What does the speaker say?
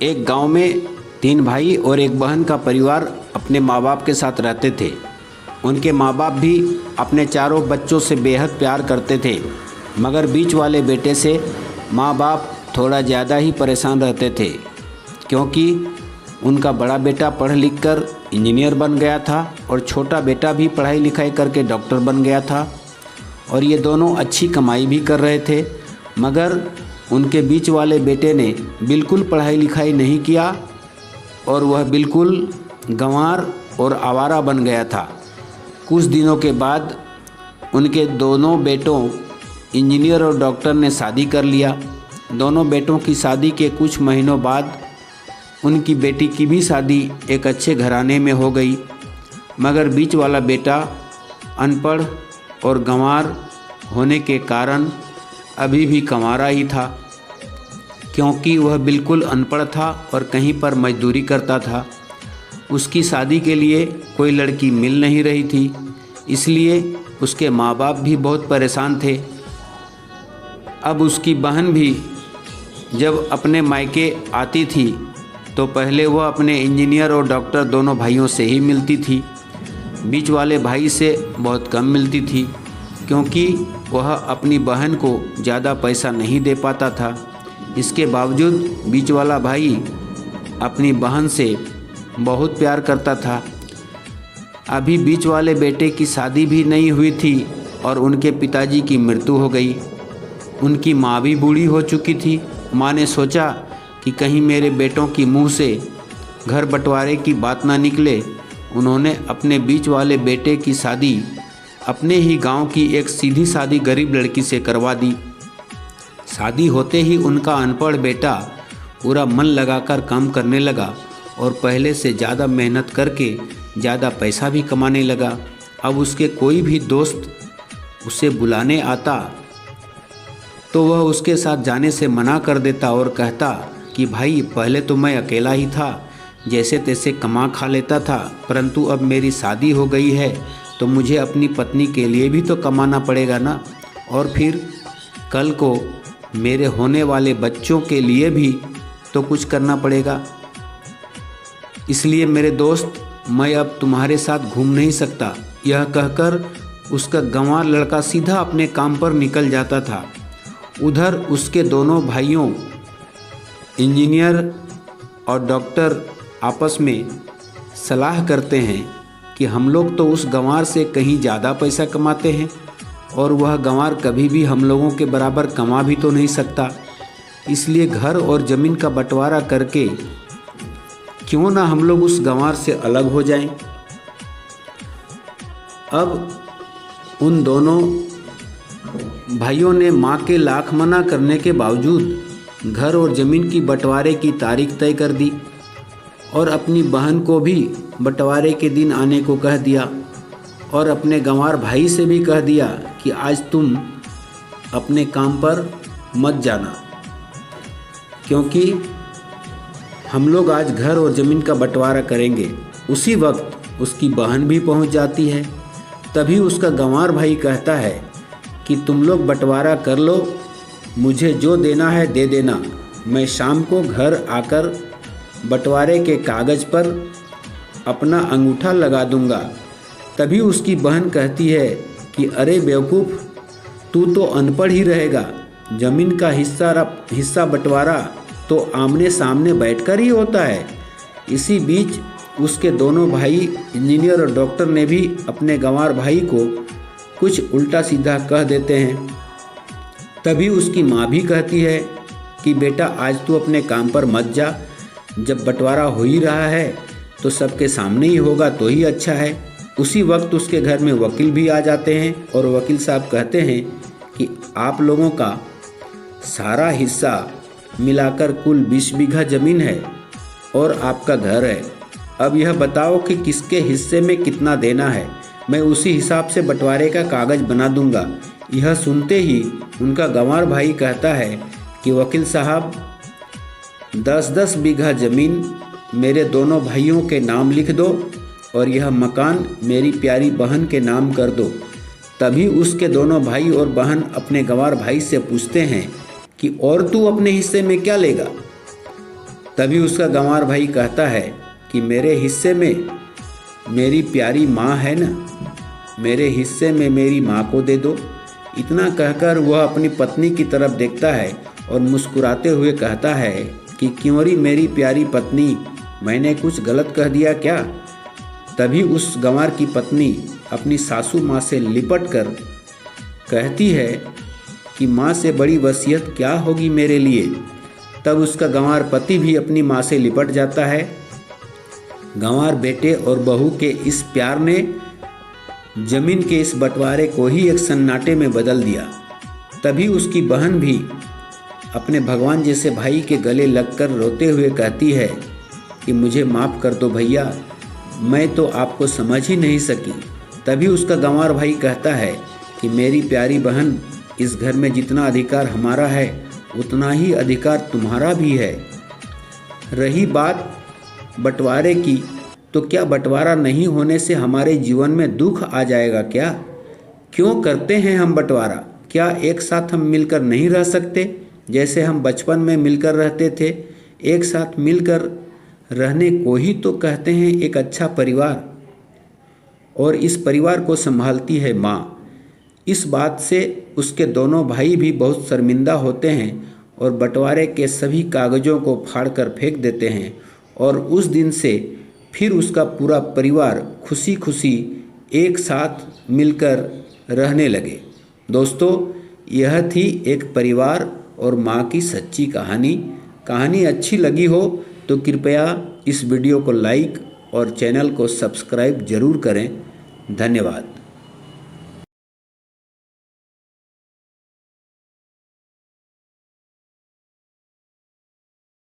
एक गांव में 3 भाई और एक बहन का परिवार अपने माँ बाप के साथ रहते थे। उनके माँ बाप भी अपने चारों बच्चों से बेहद प्यार करते थे, मगर बीच वाले बेटे से माँ बाप थोड़ा ज़्यादा ही परेशान रहते थे, क्योंकि उनका बड़ा बेटा पढ़ लिख कर इंजीनियर बन गया था और छोटा बेटा भी पढ़ाई लिखाई करके डॉक्टर बन गया था और ये दोनों अच्छी कमाई भी कर रहे थे। मगर उनके बीच वाले बेटे ने बिल्कुल पढ़ाई लिखाई नहीं किया और वह बिल्कुल गंवार और आवारा बन गया था। कुछ दिनों के बाद उनके दोनों बेटों इंजीनियर और डॉक्टर ने शादी कर लिया। दोनों बेटों की शादी के कुछ महीनों बाद उनकी बेटी की भी शादी एक अच्छे घराने में हो गई, मगर बीच वाला बेटा अनपढ़ और गंवार होने के कारण अभी भी कंवारा ही था, क्योंकि वह बिल्कुल अनपढ़ था और कहीं पर मजदूरी करता था। उसकी शादी के लिए कोई लड़की मिल नहीं रही थी, इसलिए उसके माँ बाप भी बहुत परेशान थे। अब उसकी बहन भी जब अपने मायके आती थी तो पहले वह अपने इंजीनियर और डॉक्टर दोनों भाइयों से ही मिलती थी। बीच वाले भाई से बहुत कम मिलती थी, क्योंकि वह अपनी बहन को ज़्यादा पैसा नहीं दे पाता था। इसके बावजूद बीच वाला भाई अपनी बहन से बहुत प्यार करता था। अभी बीच वाले बेटे की शादी भी नहीं हुई थी और उनके पिताजी की मृत्यु हो गई। उनकी माँ भी बूढ़ी हो चुकी थी। माँ ने सोचा कि कहीं मेरे बेटों की मुंह से घर बंटवारे की बात ना निकले। उन्होंने अपने बीच वाले बेटे की शादी अपने ही गांव की एक सीधी सादी गरीब लड़की से करवा दी। शादी होते ही उनका अनपढ़ बेटा पूरा मन लगाकर काम करने लगा और पहले से ज़्यादा मेहनत करके ज़्यादा पैसा भी कमाने लगा। अब उसके कोई भी दोस्त उसे बुलाने आता तो वह उसके साथ जाने से मना कर देता और कहता कि भाई पहले तो मैं अकेला ही था, जैसे तैसे कमा खा लेता था, परंतु अब मेरी शादी हो गई है तो मुझे अपनी पत्नी के लिए भी तो कमाना पड़ेगा ना, और फिर कल को मेरे होने वाले बच्चों के लिए भी तो कुछ करना पड़ेगा। इसलिए मेरे दोस्त, मैं अब तुम्हारे साथ घूम नहीं सकता। यह कहकर उसका गंवार लड़का सीधा अपने काम पर निकल जाता था। उधर उसके दोनों भाइयों इंजीनियर और डॉक्टर आपस में सलाह करते हैं कि हम लोग तो उस गंवार से कहीं ज़्यादा पैसा कमाते हैं और वह गंवार कभी भी हम लोगों के बराबर कमा भी तो नहीं सकता, इसलिए घर और ज़मीन का बंटवारा करके क्यों ना हम लोग उस गंवार से अलग हो जाएं। अब उन दोनों भाइयों ने माँ के लाख मना करने के बावजूद घर और ज़मीन की बंटवारे की तारीख तय कर दी और अपनी बहन को भी बंटवारे के दिन आने को कह दिया और अपने गंवार भाई से भी कह दिया कि आज तुम अपने काम पर मत जाना, क्योंकि हम लोग आज घर और ज़मीन का बंटवारा करेंगे। उसी वक्त उसकी बहन भी पहुंच जाती है। तभी उसका गंवार भाई कहता है कि तुम लोग बंटवारा कर लो, मुझे जो देना है दे देना, मैं शाम को घर आकर बंटवारे के कागज़ पर अपना अंगूठा लगा दूंगा। तभी उसकी बहन कहती है कि अरे बेवकूफ़, तू तो अनपढ़ ही रहेगा, ज़मीन का हिस्सा बंटवारा तो आमने सामने बैठकर ही होता है। इसी बीच उसके दोनों भाई इंजीनियर और डॉक्टर ने भी अपने गंवार भाई को कुछ उल्टा सीधा कह देते हैं। तभी उसकी माँ भी कहती है कि बेटा आज तू अपने काम पर मत जा, जब बंटवारा हो ही रहा है तो सबके सामने ही होगा तो ही अच्छा है। उसी वक्त उसके घर में वकील भी आ जाते हैं और वकील साहब कहते हैं कि आप लोगों का सारा हिस्सा मिलाकर कुल 20 बीघा ज़मीन है और आपका घर है। अब यह बताओ कि किसके हिस्से में कितना देना है, मैं उसी हिसाब से बंटवारे का कागज़ बना दूंगा। यह सुनते ही उनका गंवार भाई कहता है कि वकील साहब 10-10 बीघा ज़मीन मेरे दोनों भाइयों के नाम लिख दो और यह मकान मेरी प्यारी बहन के नाम कर दो। तभी उसके दोनों भाई और बहन अपने गंवार भाई से पूछते हैं कि और तू अपने हिस्से में क्या लेगा। तभी उसका गंवार भाई कहता है कि मेरे हिस्से में मेरी प्यारी माँ है ना, मेरे हिस्से में मेरी माँ को दे दो। इतना कहकर वह अपनी पत्नी की तरफ देखता है और मुस्कुराते हुए कहता है कि क्यों री मेरी प्यारी पत्नी, मैंने कुछ गलत कह दिया क्या? तभी उस गंवार की पत्नी अपनी सासू माँ से लिपट कर कहती है कि माँ से बड़ी वसीयत क्या होगी मेरे लिए। तब उसका गंवार पति भी अपनी माँ से लिपट जाता है। गंवार बेटे और बहू के इस प्यार ने जमीन के इस बंटवारे को ही एक सन्नाटे में बदल दिया। तभी उसकी बहन भी अपने भगवान जैसे भाई के गले लगकर रोते हुए कहती है कि मुझे माफ़ कर दो भैया, मैं तो आपको समझ ही नहीं सकी। तभी उसका गंवार भाई कहता है कि मेरी प्यारी बहन, इस घर में जितना अधिकार हमारा है उतना ही अधिकार तुम्हारा भी है। रही बात बंटवारे की, तो क्या बंटवारा नहीं होने से हमारे जीवन में दुख आ जाएगा क्या? क्यों करते हैं हम बंटवारा? क्या एक साथ हम मिलकर नहीं रह सकते जैसे हम बचपन में मिलकर रहते थे? एक साथ मिलकर रहने को ही तो कहते हैं एक अच्छा परिवार, और इस परिवार को संभालती है माँ। इस बात से उसके दोनों भाई भी बहुत शर्मिंदा होते हैं और बंटवारे के सभी कागज़ों को फाड़कर फेंक देते हैं, और उस दिन से फिर उसका पूरा परिवार खुशी खुशी एक साथ मिलकर रहने लगे। दोस्तों, यह थी एक परिवार और माँ की सच्ची कहानी। कहानी अच्छी लगी हो तो कृपया इस वीडियो को लाइक और चैनल को सब्सक्राइब ज़रूर करें। धन्यवाद।